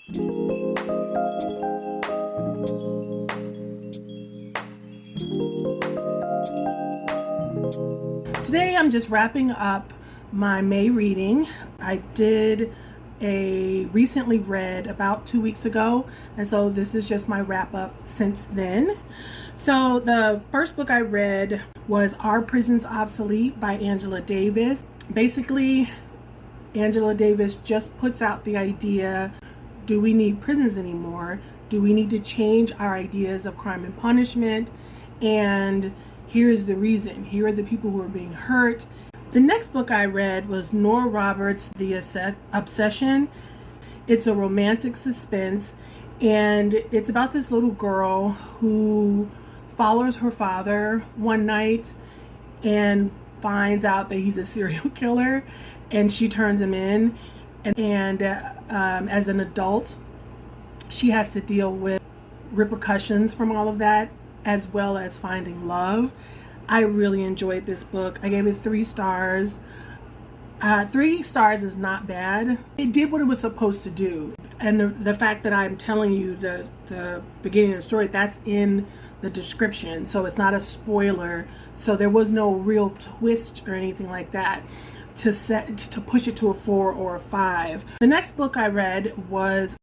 Today I'm just wrapping up my May reading. I did a recently read about 2 weeks ago, and so this is just my wrap up since then. So the first book I read was Are Prisons Obsolete by Angela Davis. Basically, Angela Davis just puts out the idea, do we need prisons anymore? Do we need to change our ideas of crime and punishment? And here is the reason. Here are the people who are being hurt. The next book I read was Nora Roberts' The Obsession. It's a romantic suspense, and it's about this little girl who follows her father one night and finds out that he's a serial killer, and she turns him in. And as an adult, she has to deal with repercussions from all of that, as well as finding love. I really enjoyed this book. I gave it 3 stars. 3 stars is not bad. It did what it was supposed to do. And the fact that I'm telling you the beginning of the story, that's in the description. So it's not a spoiler. So there was no real twist or anything like that to push it to a 4 or a 5. The next book I read was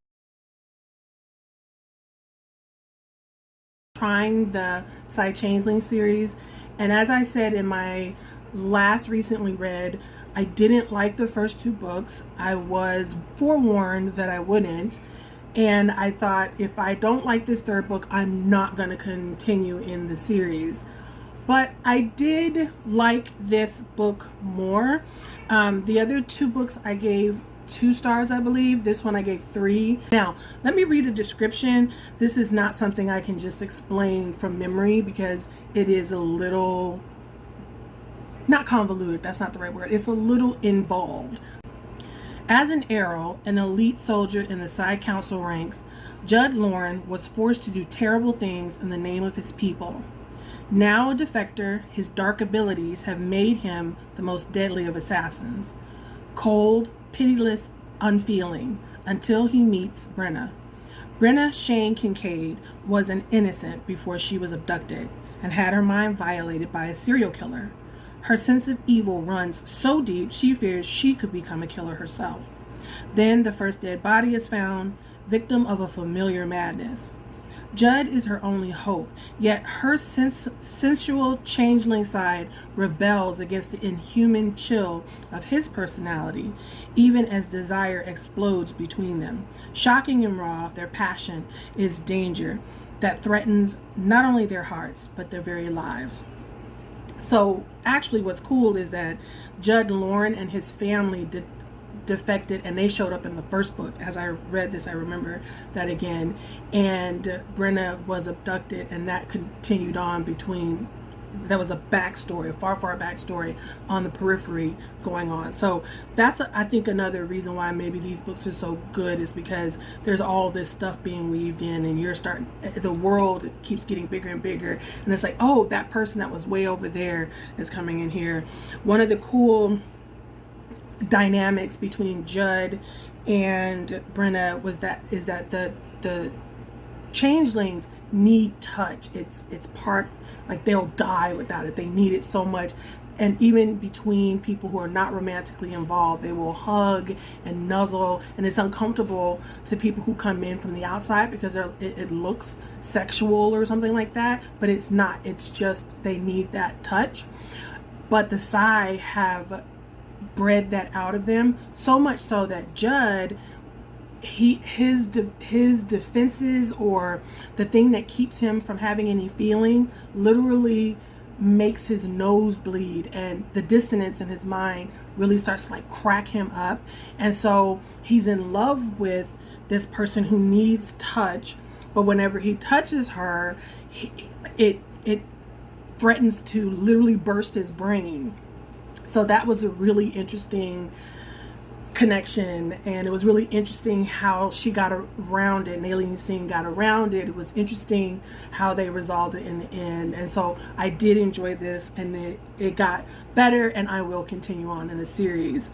trying the Changeling series, and as I said in my last recently read, I didn't like the first 2 books. I was forewarned that I wouldn't, and I thought if I don't like this 3rd book, I'm not going to continue in the series. But I did like this book more. The other 2 books I gave 2 stars, I believe. This one I gave 3. Now, let me read a description. This is not something I can just explain from memory because it is a little, not convoluted, that's not the right word. It's a little involved. As an Arrow, an elite soldier in the Psi Council ranks, Judd Lauren was forced to do terrible things in the name of his people. Now a defector, his dark abilities have made him the most deadly of assassins. Cold, pitiless, unfeeling, until he meets Brenna. Brenna Shane Kincaid was an innocent before she was abducted and had her mind violated by a serial killer. Her sense of evil runs so deep she fears she could become a killer herself. Then the first dead body is found, victim of a familiar madness. Judd is her only hope, yet her sensual changeling side rebels against the inhuman chill of his personality, even as desire explodes between them. Shocking and raw, their passion is danger that threatens not only their hearts, but their very lives. So actually what's cool is that Judd Lauren and his family defected, and they showed up in the first book. As I read this, I remember that again. And Brenna was abducted, and that continued on between, that was a backstory, a far backstory on the periphery going on. So that's I think another reason why maybe these books are so good, is because there's all this stuff being weaved in, and the world keeps getting bigger and bigger, and it's like, oh, that person that was way over there is coming in here. One of the cool dynamics between Judd and Brenna is that the changelings need touch. It's part, like, they'll die without it. They need it so much. And even between people who are not romantically involved, they will hug and nuzzle, and it's uncomfortable to people who come in from the outside because it looks sexual or something like that, but it's not. It's just they need that touch. But the Psi have bred that out of them, so much so that Judd, his defenses, or the thing that keeps him from having any feeling, literally makes his nose bleed, and the dissonance in his mind really starts to like crack him up. And so he's in love with this person who needs touch, but whenever he touches her, it threatens to literally burst his brain. So that was a really interesting connection, and it was really interesting how she got around it, and Aileen Singh got around it. It was interesting how they resolved it in the end, and so I did enjoy this, and it got better, and I will continue on in the series.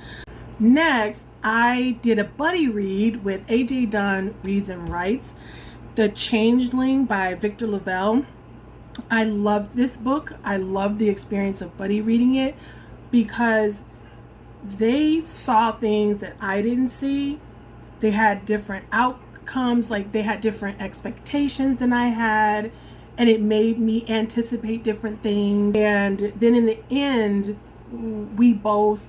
Next, I did a buddy read with AJ Dunn Reads and Writes, The Changeling by Victor Lavelle. I loved this book. I loved the experience of buddy reading it because they saw things that I didn't see. They had different outcomes, like they had different expectations than I had, and it made me anticipate different things. And then in the end, we both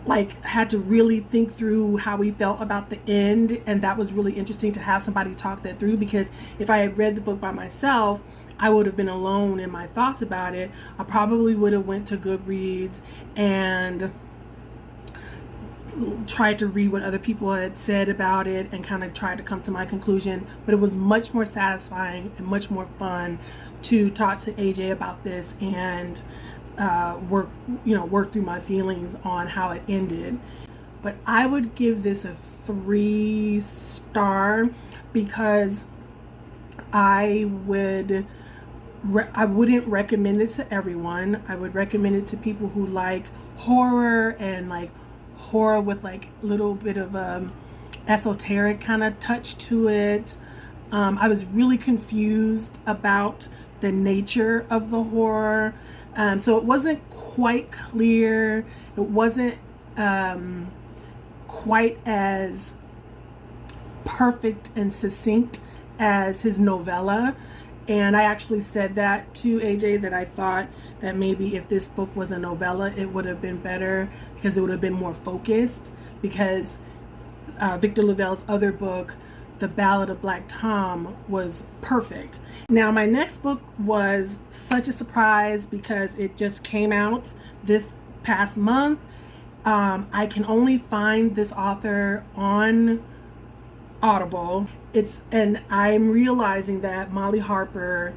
like had to really think through how we felt about the end, and that was really interesting to have somebody talk that through, because if I had read the book by myself, I would have been alone in my thoughts about it. I probably would have went to Goodreads and tried to read what other people had said about it and kind of tried to come to my conclusion. But it was much more satisfying and much more fun to talk to AJ about this and work through my feelings on how it ended. But I would give this a 3-star because I wouldn't recommend it to everyone. I would recommend it to people who like horror and like horror with like a little bit of a esoteric kind of touch to it. I was really confused about the nature of the horror, so it wasn't quite clear. It wasn't quite as perfect and succinct as his novella. And I actually said that to AJ, that I thought that maybe if this book was a novella, it would have been better because it would have been more focused, because Victor Lavelle's other book, The Ballad of Black Tom, was perfect. Now, my next book was such a surprise because it just came out this past month. I can only find this author on Audible. And I'm realizing that Molly Harper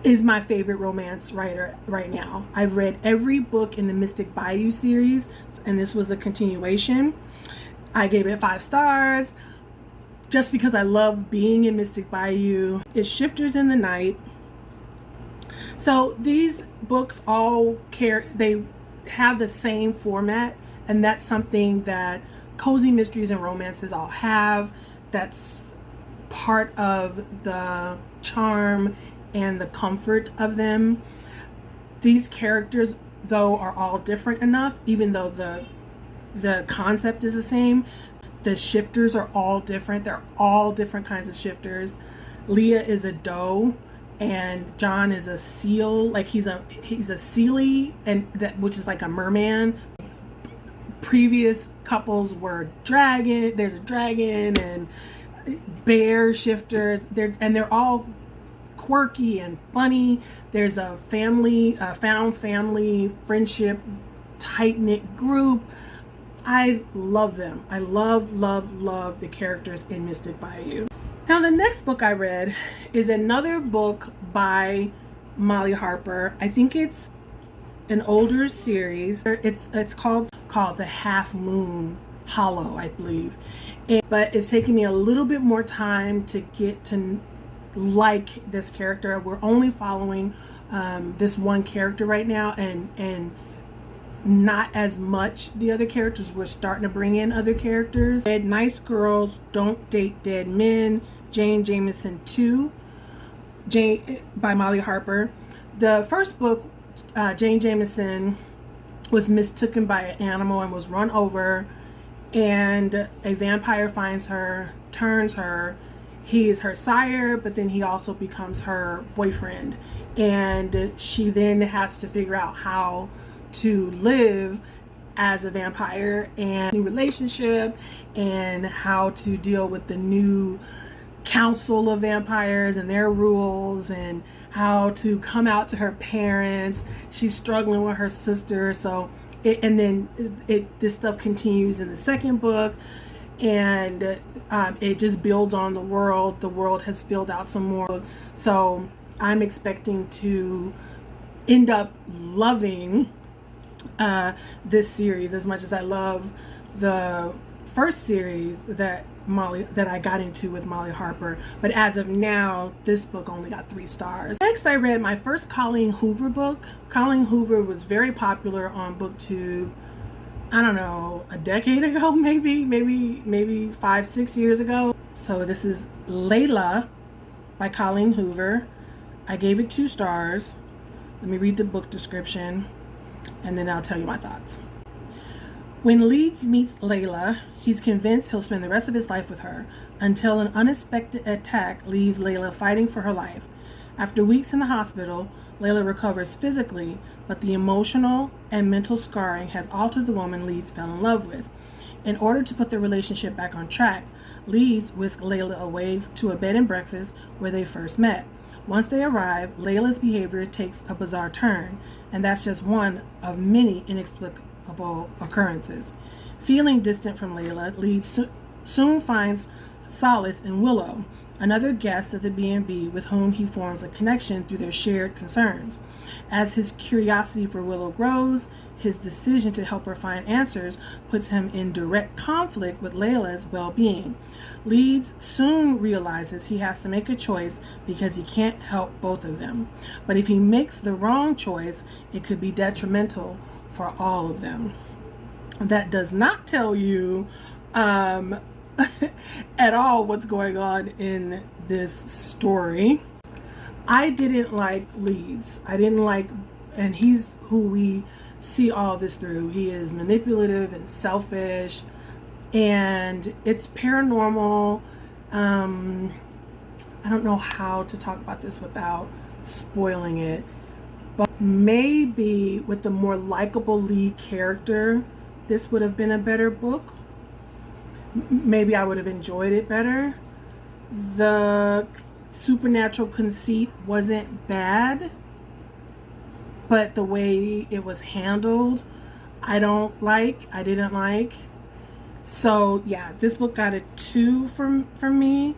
is my favorite romance writer right now. I've read every book in the Mystic Bayou series, and this was a continuation. I gave it 5 stars just because I love being in Mystic Bayou. It's Shifters in the Night. So these books they have the same format, and that's something that cozy mysteries and romances all have. That's part of the charm and the comfort of them. These characters, though, are all different enough, even though the concept is the same. The shifters are all different. They're all different kinds of shifters. Leah is a doe and John is a seal. Like he's a sealy, and which is like a merman. Previous couples were dragon. There's a dragon and bear shifters. They're all quirky and funny. There's a found family friendship, tight-knit group. I love them. I love the characters in Mystic Bayou. Now, the next book I read is another book by Molly Harper. I think it's an older series. It's called The Half Moon Hollow, I believe. But it's taking me a little bit more time to get to like this character. We're only following this one character right now, and not as much the other characters. We're starting to bring in other characters. Nice Girls Don't Date Dead Men, Jane Jameson 2, by Molly Harper. The first book, Jane Jameson was mistaken by an animal and was run over, and a vampire finds her, turns her. He is her sire, but then he also becomes her boyfriend, and she then has to figure out how to live as a vampire and new relationship, and how to deal with the new council of vampires and their rules, and how to come out to her parents. She's struggling with her sister. So this stuff continues in the second book, and it just builds on the world. The world has filled out some more. So I'm expecting to end up loving this series as much as I love the first series that I got into with Molly Harper. But as of now, this book only got 3 stars. Next, I read my first Colleen Hoover book. Colleen Hoover was very popular on BookTube I don't know, a decade ago, maybe 5, 6 years ago. So this is Layla by Colleen Hoover. I gave it 2 stars. Let me read the book description and then I'll tell you my thoughts. When Leeds meets Layla, he's convinced he'll spend the rest of his life with her until an unexpected attack leaves Layla fighting for her life. After weeks in the hospital, Layla recovers physically, but the emotional and mental scarring has altered the woman Leeds fell in love with. In order to put their relationship back on track, Leeds whisks Layla away to a bed and breakfast where they first met. Once they arrive, Layla's behavior takes a bizarre turn, and that's just one of many inexplicable occurrences. Feeling distant from Layla, Leeds soon finds solace in Willow, another guest at the B&B with whom he forms a connection through their shared concerns. As his curiosity for Willow grows, his decision to help her find answers puts him in direct conflict with Layla's well-being. Leeds soon realizes he has to make a choice because he can't help both of them. But if he makes the wrong choice, it could be detrimental for all of them. That does not tell you at all what's going on in this story. I didn't like Leeds. I didn't like, and he's who we see all this through. He is manipulative and selfish, and it's paranormal. I don't know how to talk about this without spoiling it, but maybe with the more likable lead character, this would have been a better book. Maybe I would have enjoyed it better. The supernatural conceit wasn't bad, but the way it was handled, I didn't like. So yeah, this book got a 2 from me.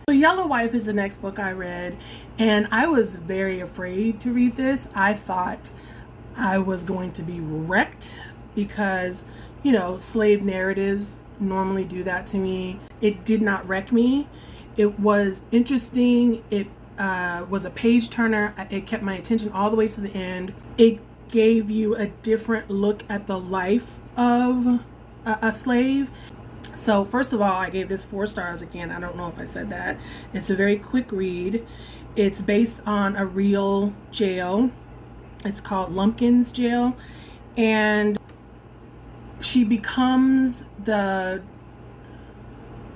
So Yellow Wife is the next book I read, and I was very afraid to read this. I thought I was going to be wrecked because, slave narratives normally do that to me. It did not wreck me. It was interesting. It was a page turner. It kept my attention all the way to the end. It gave you a different look at the life of a slave. So first of all, I gave this 4 stars again. I don't know if I said that. It's a very quick read. It's based on a real jail. It's called Lumpkins Jail. And she becomes the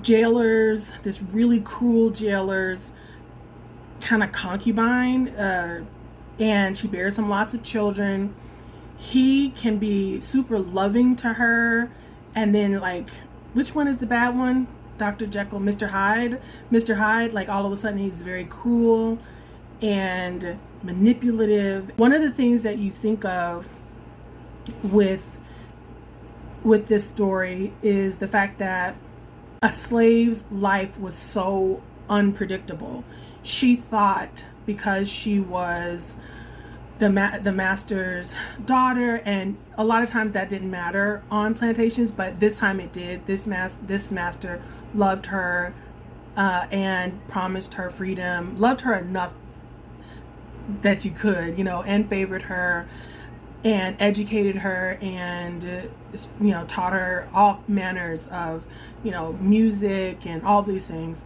jailer's, this really cruel jailer's kind of concubine, and she bears him lots of children. He can be super loving to her, and then which one is the bad one? Dr. Jekyll, Mr. Hyde, like all of a sudden he's very cruel and manipulative. One of the things that you think of with this story is the fact that a slave's life was so unpredictable. She thought because she was the master's daughter, and a lot of times that didn't matter on plantations, but this time it did. This master loved her and promised her freedom, loved her enough that you could, and favored her and educated her and taught her all manners of music and all these things.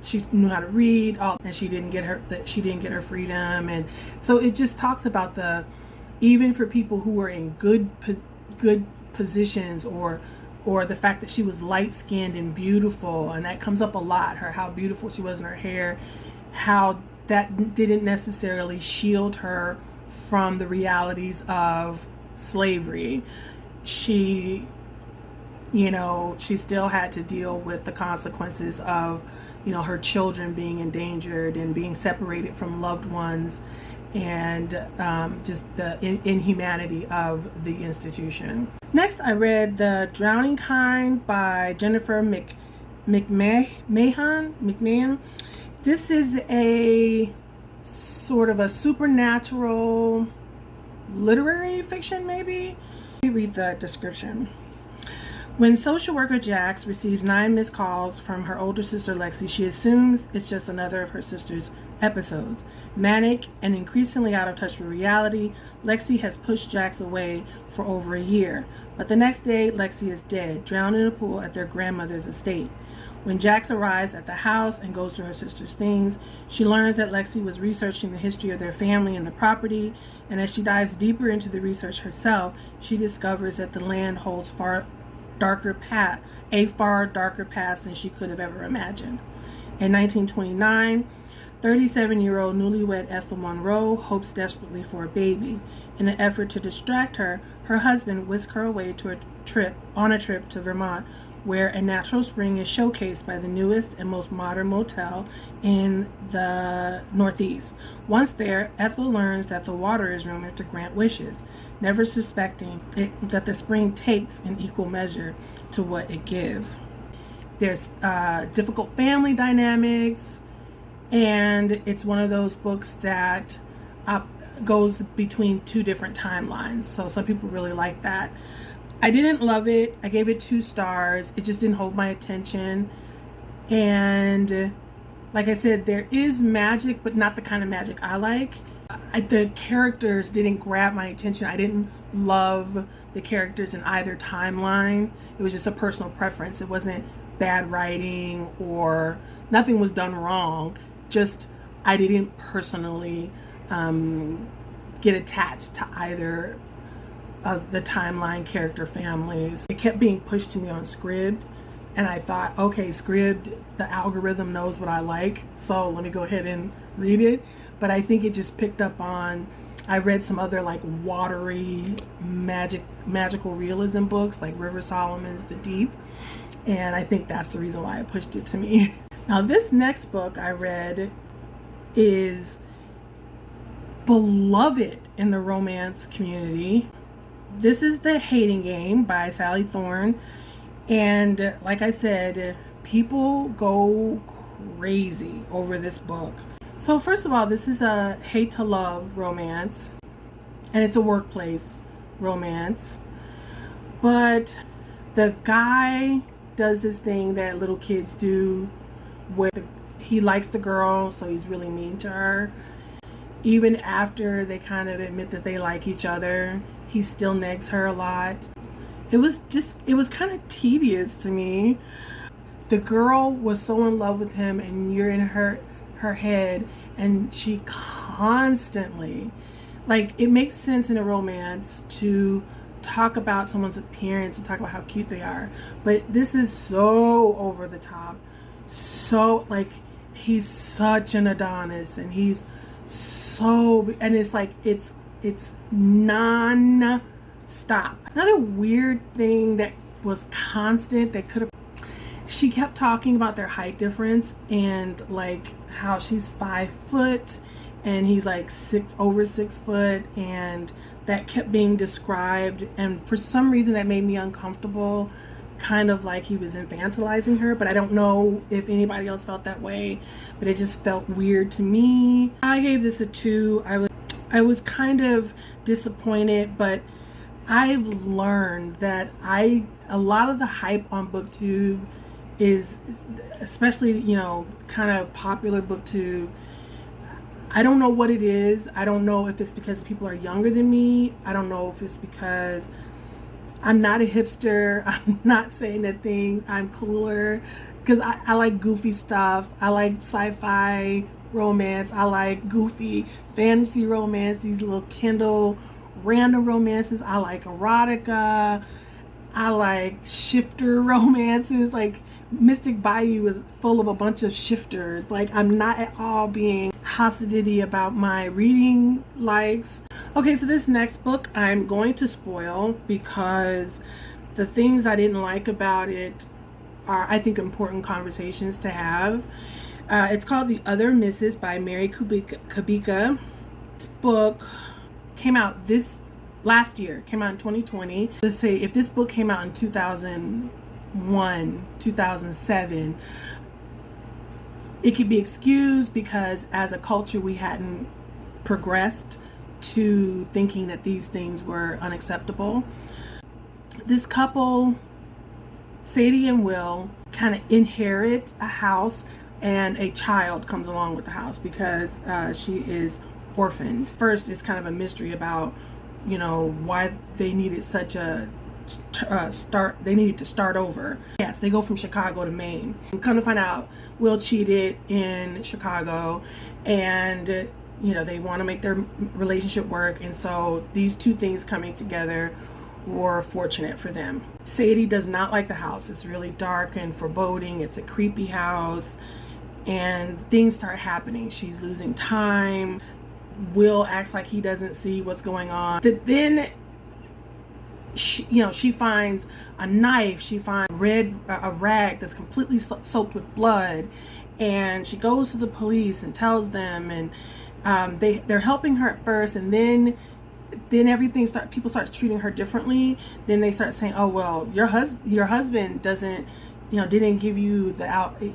She knew how to read, and she didn't get her freedom. And so it just talks about even for people who were in good positions, or the fact that she was light-skinned and beautiful, and that comes up a lot, how beautiful she was in her hair, how that didn't necessarily shield her from the realities of slavery. She still had to deal with the consequences of her children being endangered and being separated from loved ones, and just the inhumanity of the institution. Next, I read The Drowning Kind by Jennifer McMahon. This is a sort of a supernatural literary fiction, maybe. Let me read the description. When social worker Jax receives 9 missed calls from her older sister Lexi, she assumes it's just another of her sister's episodes. Manic and increasingly out of touch with reality, Lexi has pushed Jax away for over a year. But the next day, Lexi is dead, drowned in a pool at their grandmother's estate. When Jax arrives at the house and goes through her sister's things, she learns that Lexi was researching the history of their family and the property, and as she dives deeper into the research herself, she discovers that the land holds a far darker past than she could have ever imagined. In 1929, 37-year-old newlywed Ethel Monroe hopes desperately for a baby. In an effort to distract her, her husband whisks her away on a trip to Vermont, where a natural spring is showcased by the newest and most modern motel in the Northeast. Once there, Ethel learns that the water is rumored to grant wishes, never suspecting that the spring takes in equal measure to what it gives. There's difficult family dynamics, and it's one of those books that goes between two different timelines. So some people really like that. I didn't love it. I gave it 2 stars. It just didn't hold my attention. And like I said, there is magic, but not the kind of magic I like. The characters didn't grab my attention. I didn't love the characters in either timeline. It was just a personal preference. It wasn't bad writing or nothing was done wrong. Just I didn't personally get attached to either of the timeline character families. It kept being pushed to me on Scribd, and I thought, okay, Scribd, the algorithm knows what I like, so let me go ahead and read it. But I think it just picked up on, I read some other like watery magical realism books like River Solomon's The Deep, and I think that's the reason why it pushed it to me. Now this next book I read is beloved in the romance community. This is The Hating Game by Sally Thorne, and like I said, people go crazy over this book. So first of all, this is a hate to love romance, and it's a workplace romance, but the guy does this thing that little kids do where he likes the girl, so he's really mean to her. Even after they kind of admit that they like each other, he still negs her a lot. It was kind of tedious to me. The girl was so in love with him, and you're in her head, and she constantly, like, it makes sense in a romance to talk about someone's appearance and talk about how cute they are, but this is so over the top. So, like, he's such an Adonis, and he's so, and it's like it's non-stop. Another weird thing that was constant that could have, she kept talking about their height difference and like how she's 5 foot and he's like over 6 foot, and that kept being described, and for some reason that made me uncomfortable, kind of like he was infantilizing her. But I don't know if anybody else felt that way, but it just felt weird to me. I gave this a 2. I was kind of disappointed, but I've learned that a lot of the hype on BookTube is, especially, kind of popular BookTube, I don't know what it is. I don't know if it's because people are younger than me. I don't know if it's because I'm not a hipster. I'm not saying that I'm cooler, because I like goofy stuff. I like sci-fi romance. I like goofy fantasy romance, these little Kindle random romances. I like erotica. I like shifter romances. Like Mystic Bayou is full of a bunch of shifters. Like, I'm not at all being hostility about my reading likes. Okay, so this next book I'm going to spoil because the things I didn't like about it are, I think, important conversations to have. It's called The Other Misses by Mary Kubica. This book came out last year, came out in 2020. Let's say if this book came out in 2001, 2007, it could be excused because as a culture we hadn't progressed to thinking that these things were unacceptable. This couple, Sadie and Will, kind of inherit a house and a child comes along with the house because she is orphaned. First, it's kind of a mystery about, you know, why they needed such a they needed to start over. Yes, they go from Chicago to Maine. Come to find out, Will cheated in Chicago, and you know, they want to make their relationship work, and so these two things coming together were fortunate for them. Sadie does not like the house. It's really dark and foreboding. It's a creepy house, and things start happening. She's losing time. Will acts like he doesn't see what's going on. Then she finds a knife. She finds a rag that's completely soaked with blood, and she goes to the police and tells them, and they're helping her at first, and then people start treating her differently. Then they start saying, oh, well, your husband doesn't, didn't give you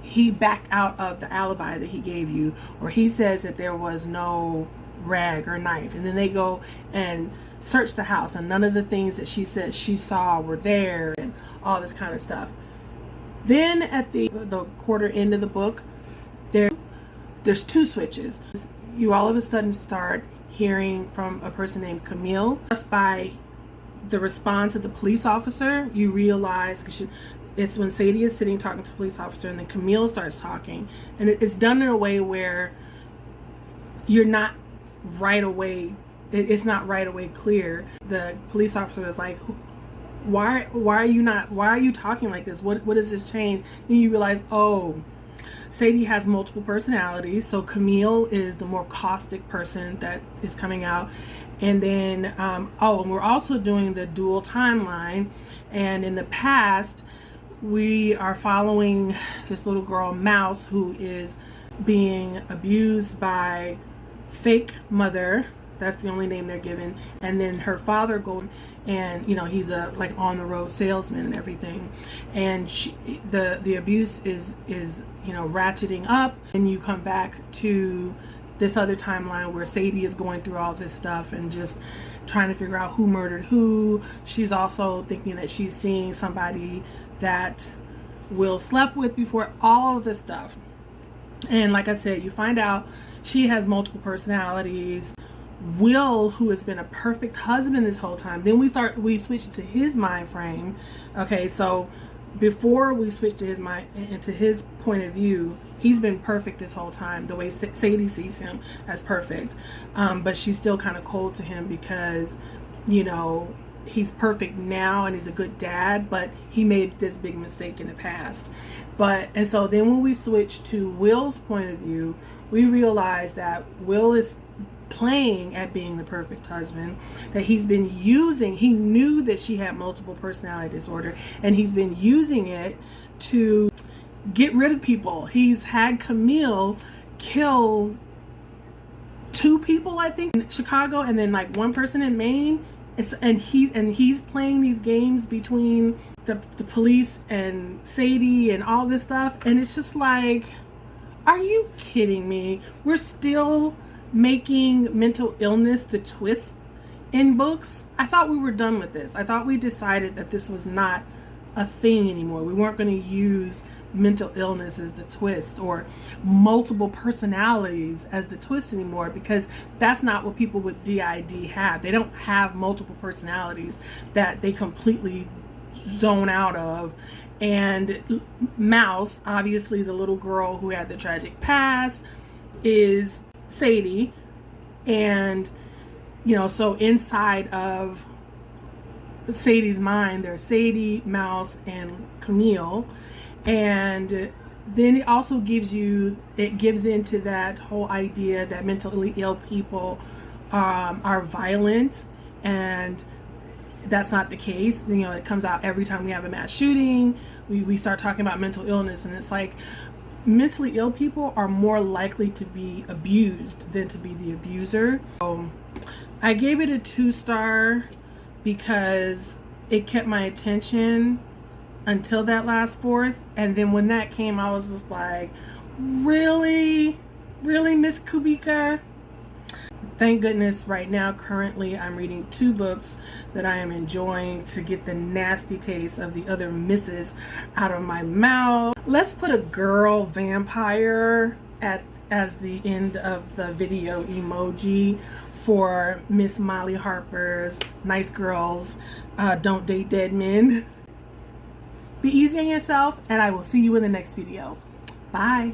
he backed out of the alibi that he gave you, or he says that there was no rag or knife. And then they go and search the house, and none of the things that she said she saw were there, and all this kind of stuff. Then at the quarter end of the book, there's two switches. You all of a sudden start hearing from a person named Camille. Just by the response of the police officer, you realize, it's when Sadie is sitting talking to the police officer, and then Camille starts talking, and it's done in a way where you're not right away, it's not right away clear. The police officer is like, why are you talking like this? What does this change? Then you realize, oh, Sadie has multiple personalities. So Camille is the more caustic person that is coming out. And then, and we're also doing the dual timeline. And in the past, we are following this little girl, Mouse, who is being abused by fake mother. That's the only name they're given. And then her father goes, and he's a on the road salesman and everything. And the abuse is ratcheting up. And you come back to this other timeline where Sadie is going through all this stuff and just trying to figure out who murdered who. She's also thinking that she's seeing somebody that Will slept with before, all of this stuff. And like I said, you find out she has multiple personalities. Will, who has been a perfect husband this whole time, then we switch to his mind frame. Okay, so before we switch to his mind, into his point of view, he's been perfect this whole time, the way Sadie sees him as perfect. But she's still kind of cold to him because, he's perfect now and he's a good dad, but he made this big mistake in the past. And so then when we switch to Will's point of view, we realize that Will is playing at being the perfect husband, that he's been using. He knew that she had multiple personality disorder, and he's been using it to get rid of people. He's had Camille kill 2 people, I think, in Chicago, and then 1 person in Maine. He's playing these games between the police and Sadie and all this stuff, and it's just like, are you kidding me? We're still making mental illness the twist in books. I thought we were done with this. I thought we decided that this was not a thing anymore. We weren't going to use mental illness as the twist, or multiple personalities as the twist anymore, because that's not what people with DID have. They don't have multiple personalities that they completely zone out of. And Mouse, obviously the little girl who had the tragic past, is Sadie. And so inside of Sadie's mind, there's Sadie, Mouse, and Camille. And then it also gives into that whole idea that mentally ill people are violent, and that's not the case. It comes out every time we have a mass shooting. We start talking about mental illness, and it's like, mentally ill people are more likely to be abused than to be the abuser. So I gave it a 2-star because it kept my attention until that last fourth, and then when that came, I was just like, really, Miss Kubika? thank goodness right now, currently, I'm reading 2 books that I am enjoying to get the nasty taste of the other misses out of my mouth. Let's put a girl vampire as the end of the video emoji for Miss Molly Harper's Nice Girls Don't Date Dead Men. Be easy on yourself, and I will see you in the next video. Bye.